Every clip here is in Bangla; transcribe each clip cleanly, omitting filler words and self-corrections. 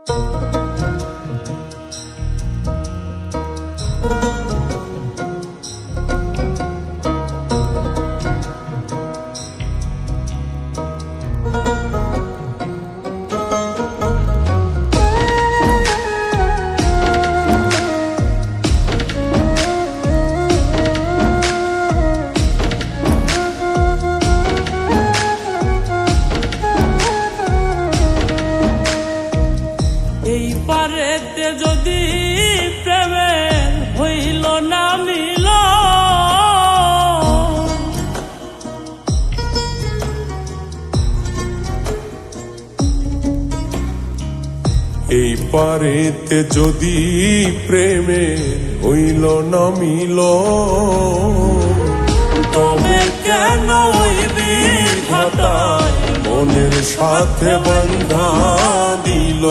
এই পারেতে যদি প্রেমের হইল না মিল, এই পারেতে যদি প্রেমের হইল না মিল, তবে কেন ওই বিধাতায় মনের সাথে বন্ধা দিল।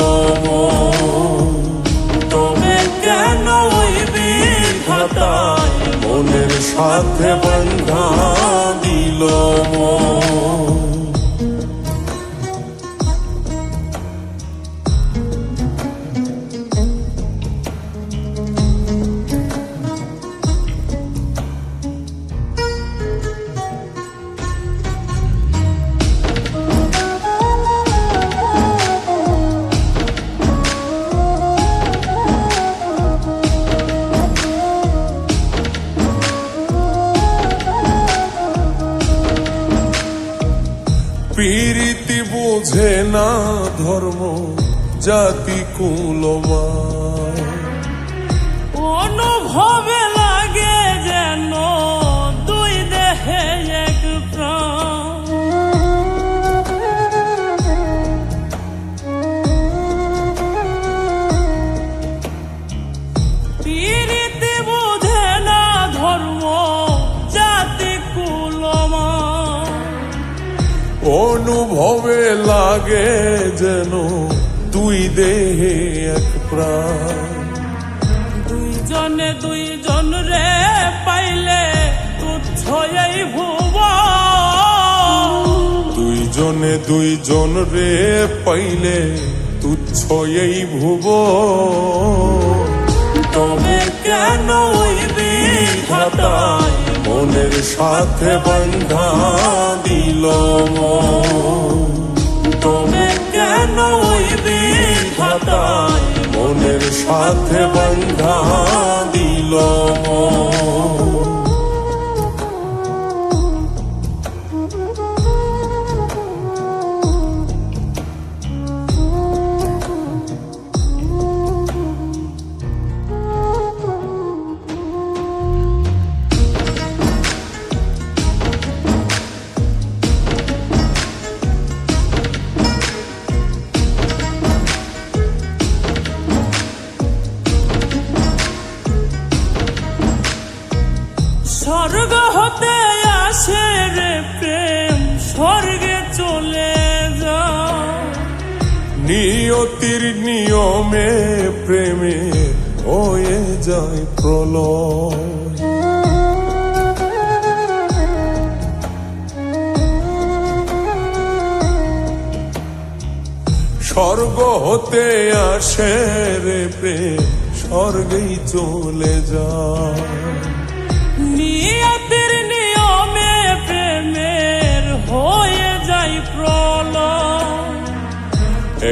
তবে কেন ওই বিধাতায় মনের সাথে বন্ধা দিল। প্রীতি বোঝে না ধর্ম জাতি কুলমায়, অনুভবে লাগে যেন দুই দেহে এক প্রাণ। প্রীতি বোঝে না ধর্ম জাতি কুলমায়, অনুভবে লাগে যেন দুই দেহে এক প্রাণ। দুইজনে দুইজন রে পাইলে তুচ্ছ এই ভুব, দুইজনে দুইজন রে পাইলে তুচ্ছ এই ভুব। তবে কেন ওই বিধাতায় মনের সাথে বন্ধা দিল। তবে কেন ওই বিধাতায় মনের সাথে বন্ধা দিল। স্বর্গ হতে আসে রে প্রেম, স্বর্গে চলে যায়। নিয়তির নিয়মে প্রেমে হয়ে যায় প্রলয়। স্বর্গ হতে আসে রে প্রেম, স্বর্গেই চলে যায়। নিয়তির নিয়মে প্রেমের হয়ে যায় প্রলয়।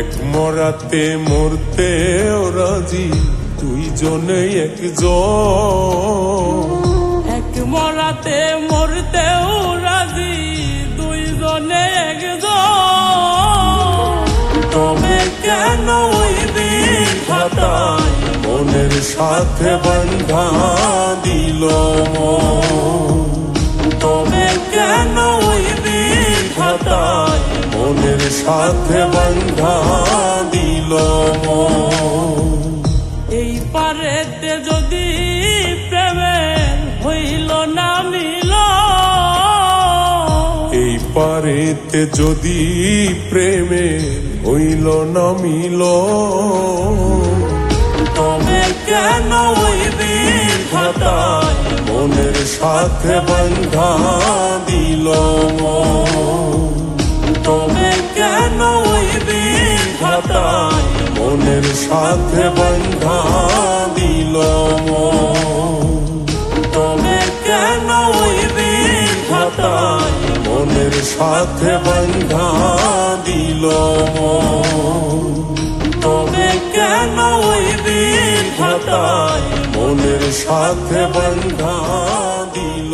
এক মরাতে মরতে রাজি দুইজনে একজন। এক মরাতে মরতেও রাজি দুইজনে একজন। তবে কেন ওই বিধাতায় মনের সাথে বন্ধা দিল। তবে কেন ওই বিধাতায় মনের সাথে বন্ধা দিল। এই পারেতে যদি প্রেমের হইল না মিল, এই পারেতে যদি প্রেমের হইল না মিল, তবে কেন ওই বিধাতায় মনের সাথে বন্ধা দিল। তবে কেন ওই বিধাতায় মনের মনের সাথে বন্ধা দিল মন। তবে কেন ওই বিধাতায় মনের সাথে বন্ধা দিল মন। তবে কেন ওই বিধাতায় মনের সাথে বন্ধা দিল